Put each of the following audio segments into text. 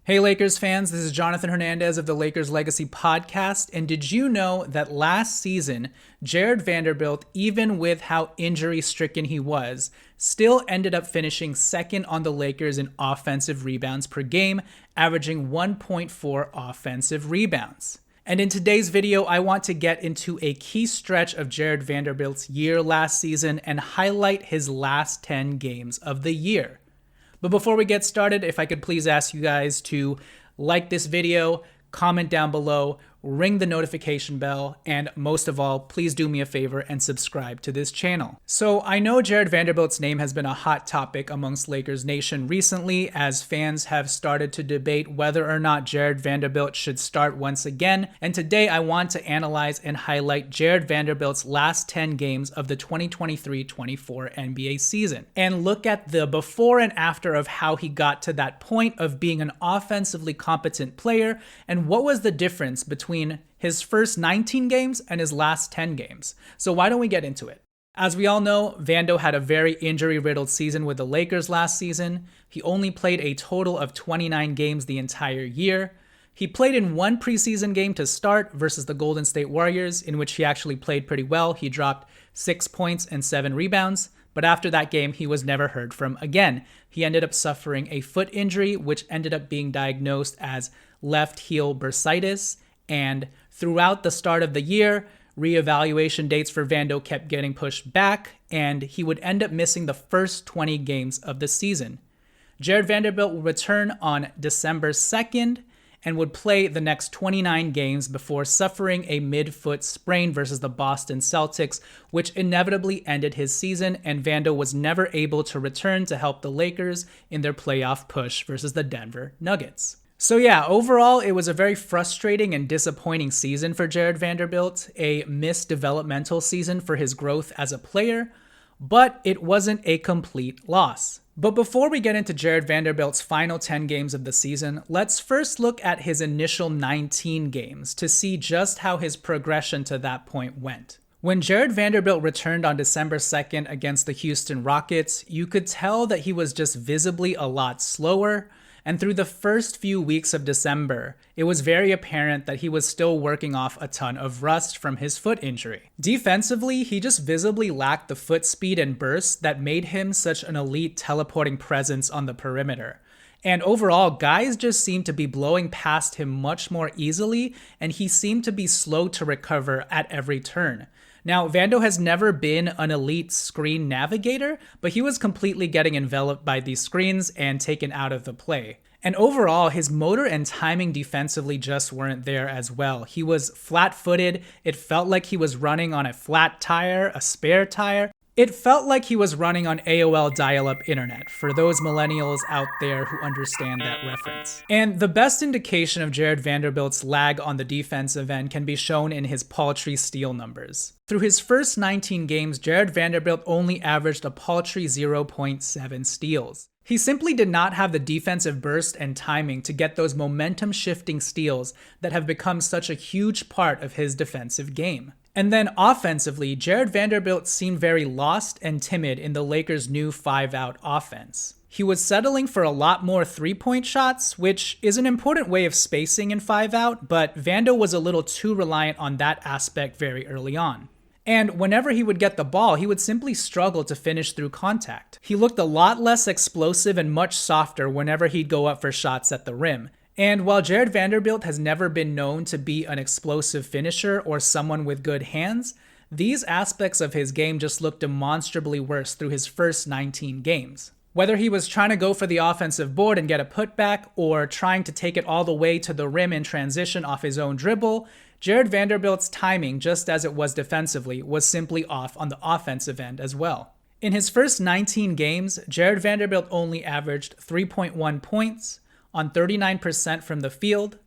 Hey Lakers fans, this is Jonathan Hernandez of the Lakers Legacy Podcast, and did you know that last season, Jarred Vanderbilt, even with how injury-stricken he was, still ended up finishing second on the Lakers in offensive rebounds per game, averaging 1.4 offensive rebounds. And in today's video, I want to get into a key stretch of Jarred Vanderbilt's year last season and highlight his last 10 games of the year. But before we get started, if I could please ask you guys to like this video, comment down below, ring the notification bell, and most of all, please do me a favor and subscribe to this channel. So I know Jarred Vanderbilt's name has been a hot topic amongst Lakers Nation recently, as fans have started to debate whether or not Jarred Vanderbilt should start once again. And today I want to analyze and highlight Jarred Vanderbilt's last 10 games of the 2023-24 NBA season, and look at the before and after of how he got to that point of being an offensively competent player, and what was the difference between his first 19 games and his last 10 games. So why don't we get into it? As we all know, Vando had a very injury-riddled season with the Lakers last season. He only played a total of 29 games the entire year. He played in one preseason game to start versus the Golden State Warriors, in which he actually played pretty well. He dropped 6 points and 7 rebounds. But after that game, he was never heard from again. He ended up suffering a foot injury, which ended up being diagnosed as left heel bursitis. And throughout the start of the year, reevaluation dates for Vando kept getting pushed back, and he would end up missing the first 20 games of the season. Jarred Vanderbilt would return on December 2nd and would play the next 29 games before suffering a mid-foot sprain versus the Boston Celtics, which inevitably ended his season, and Vando was never able to return to help the Lakers in their playoff push versus the Denver Nuggets. So yeah, overall, it was a very frustrating and disappointing season for Jarred Vanderbilt, a missed developmental season for his growth as a player, but it wasn't a complete loss. But before we get into Jarred Vanderbilt's final 10 games of the season, let's first look at his initial 19 games to see just how his progression to that point went. When Jarred Vanderbilt returned on December 2nd against the Houston Rockets, you could tell that he was just visibly a lot slower. And through the first few weeks of December, it was very apparent that he was still working off a ton of rust from his foot injury. Defensively, he just visibly lacked the foot speed and burst that made him such an elite teleporting presence on the perimeter. And overall, guys just seemed to be blowing past him much more easily, and he seemed to be slow to recover at every turn. Now, Vando has never been an elite screen navigator, but he was completely getting enveloped by these screens and taken out of the play. And overall, his motor and timing defensively just weren't there as well. He was flat-footed. It felt like he was running on a flat tire, a spare tire. It felt like he was running on AOL dial-up internet, for those millennials out there who understand that reference. And the best indication of Jarred Vanderbilt's lag on the defensive end can be shown in his paltry steal numbers. Through his first 19 games, Jarred Vanderbilt only averaged a paltry 0.7 steals. He simply did not have the defensive burst and timing to get those momentum-shifting steals that have become such a huge part of his defensive game. And then offensively, Jarred Vanderbilt seemed very lost and timid in the Lakers' new 5-out offense. He was settling for a lot more three-point shots, which is an important way of spacing in 5-out, but Vando was a little too reliant on that aspect very early on. And whenever he would get the ball, he would simply struggle to finish through contact. He looked a lot less explosive and much softer whenever he'd go up for shots at the rim. And while Jarred Vanderbilt has never been known to be an explosive finisher or someone with good hands, these aspects of his game just looked demonstrably worse through his first 19 games. Whether he was trying to go for the offensive board and get a putback, or trying to take it all the way to the rim in transition off his own dribble, Jarred Vanderbilt's timing, just as it was defensively, was simply off on the offensive end as well. In his first 19 games, Jarred Vanderbilt only averaged 3.1 points, on 39% from the field,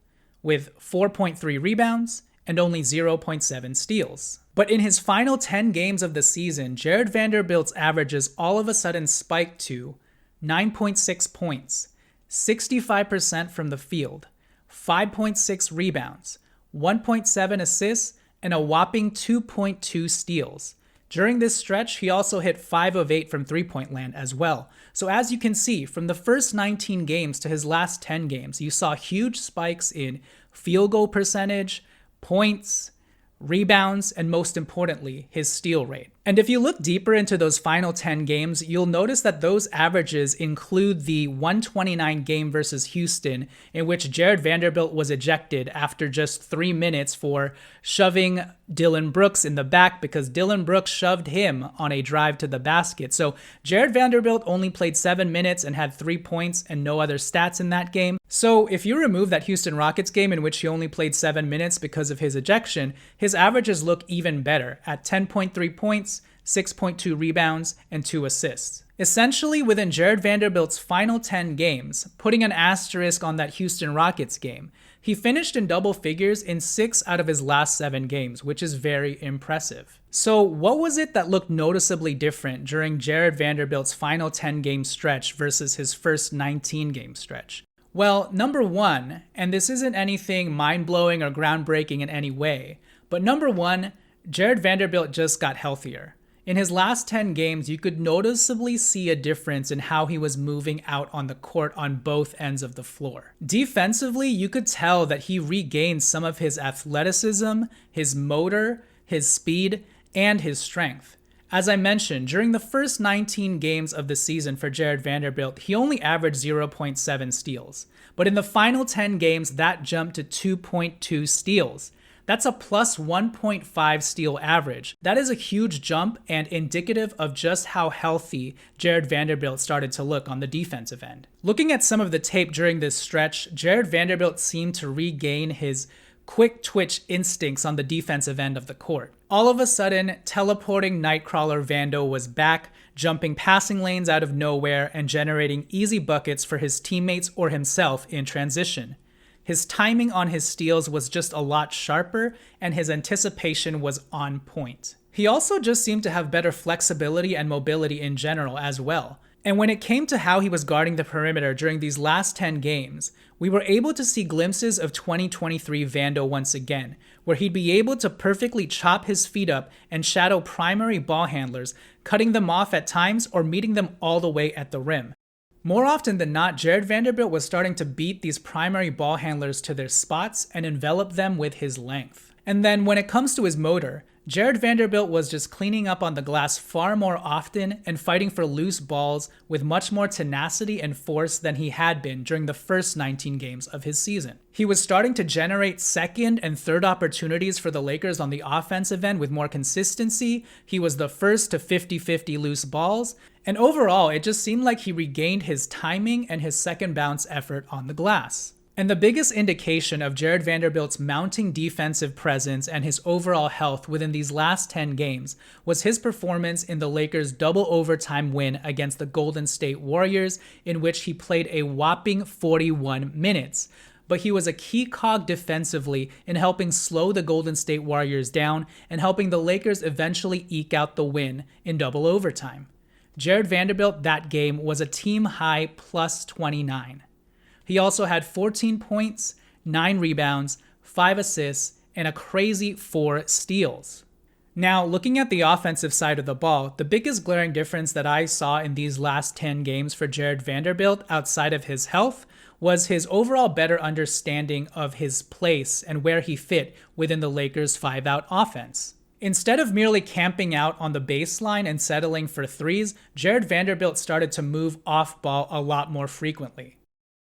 with 4.3 rebounds and only 0.7 steals. But in his final 10 games of the season, Jarred Vanderbilt's averages all of a sudden spiked to 9.6 points, 65% from the field, 5.6 rebounds, 1.7 assists, and a whopping 2.2 steals. During this stretch, he also hit 5 of 8 from three-point land as well. So as you can see, from the first 19 games to his last 10 games, you saw huge spikes in field goal percentage, points, rebounds, and most importantly, his steal rate. And if you look deeper into those final 10 games, you'll notice that those averages include the 129 game versus Houston, in which Jarred Vanderbilt was ejected after just 3 minutes for shoving Dillon Brooks in the back because Dillon Brooks shoved him on a drive to the basket. So Jarred Vanderbilt only played 7 minutes and had 3 points and no other stats in that game. So if you remove that Houston Rockets game in which he only played 7 minutes because of his ejection, his averages look even better at 10.3 points, 6.2 rebounds, and 2 assists. Essentially, within Jarred Vanderbilt's final 10 games, putting an asterisk on that Houston Rockets game, he finished in double figures in 6 out of his last 7 games, which is very impressive. So what was it that looked noticeably different during Jarred Vanderbilt's final 10-game stretch versus his first 19-game stretch? Well, number one, and this isn't anything mind-blowing or groundbreaking in any way, but number one, Jarred Vanderbilt just got healthier. In his last 10 games, you could noticeably see a difference in how he was moving out on the court on both ends of the floor. Defensively, you could tell that he regained some of his athleticism, his motor, his speed, and his strength. As I mentioned, during the first 19 games of the season for Jarred Vanderbilt, he only averaged 0.7 steals. But in the final 10 games, that jumped to 2.2 steals. That's a plus 1.5 steal average. That is a huge jump and indicative of just how healthy Jarred Vanderbilt started to look on the defensive end. Looking at some of the tape during this stretch, Jarred Vanderbilt seemed to regain his quick twitch instincts on the defensive end of the court. All of a sudden, teleporting Nightcrawler Vando was back, jumping passing lanes out of nowhere and generating easy buckets for his teammates or himself in transition. His timing on his steals was just a lot sharper, and his anticipation was on point. He also just seemed to have better flexibility and mobility in general as well. And when it came to how he was guarding the perimeter during these last 10 games, we were able to see glimpses of 2023 Vando once again, where he'd be able to perfectly chop his feet up and shadow primary ball handlers, cutting them off at times or meeting them all the way at the rim. More often than not, Jarred Vanderbilt was starting to beat these primary ball handlers to their spots and envelop them with his length. And then when it comes to his motor, Jarred Vanderbilt was just cleaning up on the glass far more often and fighting for loose balls with much more tenacity and force than he had been during the first 19 games of his season. He was starting to generate second and third opportunities for the Lakers on the offensive end with more consistency. He was the first to 50-50 loose balls. And overall, it just seemed like he regained his timing and his second bounce effort on the glass. And the biggest indication of Jarred Vanderbilt's mounting defensive presence and his overall health within these last 10 games was his performance in the Lakers' double overtime win against the Golden State Warriors, in which he played a whopping 41 minutes. But he was a key cog defensively in helping slow the Golden State Warriors down and helping the Lakers eventually eke out the win in double overtime. Jarred Vanderbilt that game was a team-high plus 29. He also had 14 points, 9 rebounds, 5 assists, and a crazy 4 steals. Now, looking at the offensive side of the ball, the biggest glaring difference that I saw in these last 10 games for Jarred Vanderbilt outside of his health was his overall better understanding of his place and where he fit within the Lakers' 5-out offense. Instead of merely camping out on the baseline and settling for threes, Jarred Vanderbilt started to move off ball a lot more frequently.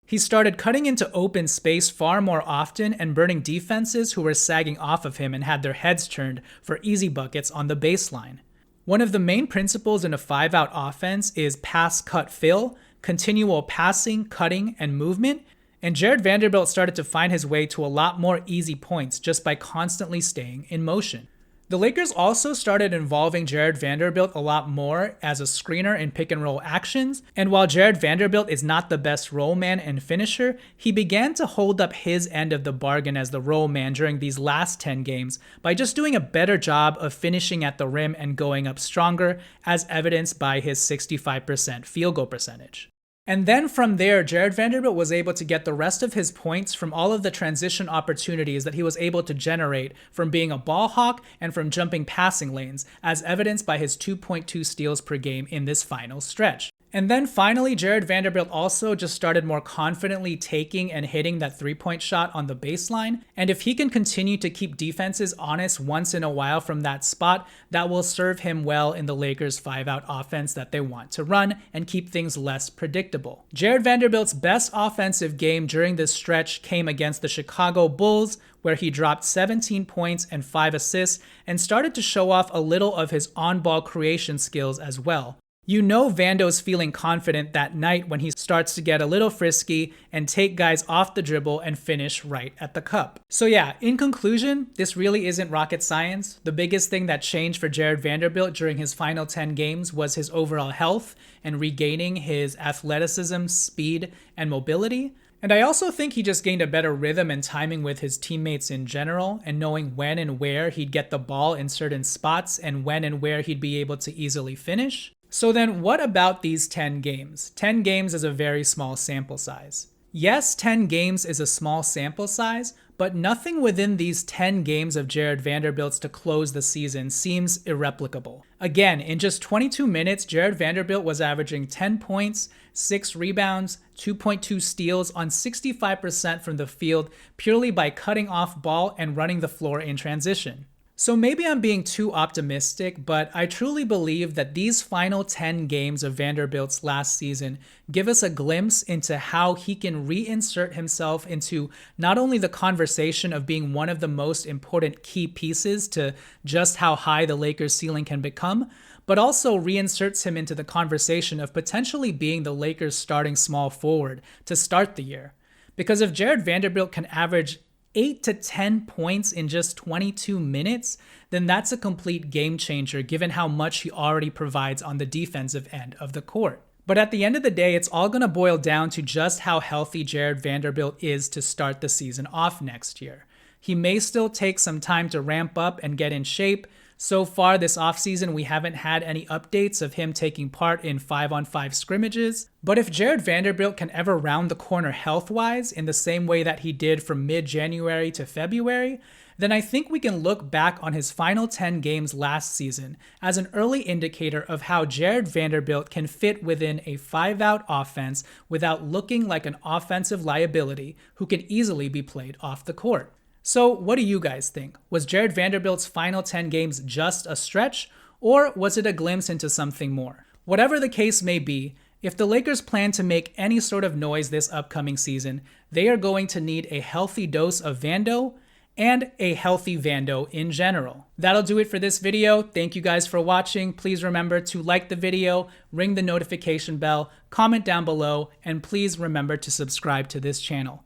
He started cutting into open space far more often and burning defenses who were sagging off of him and had their heads turned for easy buckets on the baseline. One of the main principles in a 5-out offense is pass, cut, fill, continual passing, cutting, and movement, and Jarred Vanderbilt started to find his way to a lot more easy points just by constantly staying in motion. The Lakers also started involving Jarred Vanderbilt a lot more as a screener in pick-and-roll actions, and while Jarred Vanderbilt is not the best roll man and finisher, he began to hold up his end of the bargain as the roll man during these last 10 games by just doing a better job of finishing at the rim and going up stronger, as evidenced by his 65% field goal percentage. And then from there, Jarred Vanderbilt was able to get the rest of his points from all of the transition opportunities that he was able to generate from being a ball hawk and from jumping passing lanes, as evidenced by his 2.2 steals per game in this final stretch. And then finally, Jarred Vanderbilt also just started more confidently taking and hitting that three-point shot on the baseline. And if he can continue to keep defenses honest once in a while from that spot, that will serve him well in the Lakers' 5-out offense that they want to run and keep things less predictable. Jarred Vanderbilt's best offensive game during this stretch came against the Chicago Bulls, where he dropped 17 points and 5 assists and started to show off a little of his on-ball creation skills as well. You know Vando's feeling confident that night when he starts to get a little frisky and take guys off the dribble and finish right at the cup. So yeah, in conclusion, this really isn't rocket science. The biggest thing that changed for Jarred Vanderbilt during his final 10 games was his overall health and regaining his athleticism, speed, and mobility. And I also think he just gained a better rhythm and timing with his teammates in general, and knowing when and where he'd get the ball in certain spots and when and where he'd be able to easily finish. So then what about these 10 games? 10 games is a very small sample size. Yes, 10 games is a small sample size, but nothing within these 10 games of Jarred Vanderbilt's to close the season seems irreplicable. Again, in just 22 minutes, Jarred Vanderbilt was averaging 10 points, 6 rebounds, 2.2 steals on 65% from the field purely by cutting off ball and running the floor in transition. So maybe I'm being too optimistic, but I truly believe that these final 10 games of Vanderbilt's last season give us a glimpse into how he can reinsert himself into not only the conversation of being one of the most important key pieces to just how high the Lakers' ceiling can become, but also reinserts him into the conversation of potentially being the Lakers' starting small forward to start the year. Because if Jarred Vanderbilt can average 8 to 10 points in just 22 minutes, then that's a complete game changer given how much he already provides on the defensive end of the court. But at the end of the day, it's all going to boil down to just how healthy Jarred Vanderbilt is to start the season off next year. He may still take some time to ramp up and get in shape. So far this offseason, we haven't had any updates of him taking part in 5-on-5 scrimmages. But if Jarred Vanderbilt can ever round the corner health-wise in the same way that he did from mid-January to February, then I think we can look back on his final 10 games last season as an early indicator of how Jarred Vanderbilt can fit within a 5-out offense without looking like an offensive liability who can easily be played off the court. So what do you guys think? Was Jarred Vanderbilt's final 10 games just a stretch, or was it a glimpse into something more? Whatever the case may be, if the Lakers plan to make any sort of noise this upcoming season, they are going to need a healthy dose of Vando and a healthy Vando in general. That'll do it for this video. Thank you guys for watching. Please remember to like the video, ring the notification bell, comment down below, and please remember to subscribe to this channel.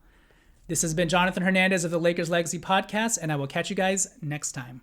This has been Jonathan Hernandez of the Lakers Legacy Podcast, and I will catch you guys next time.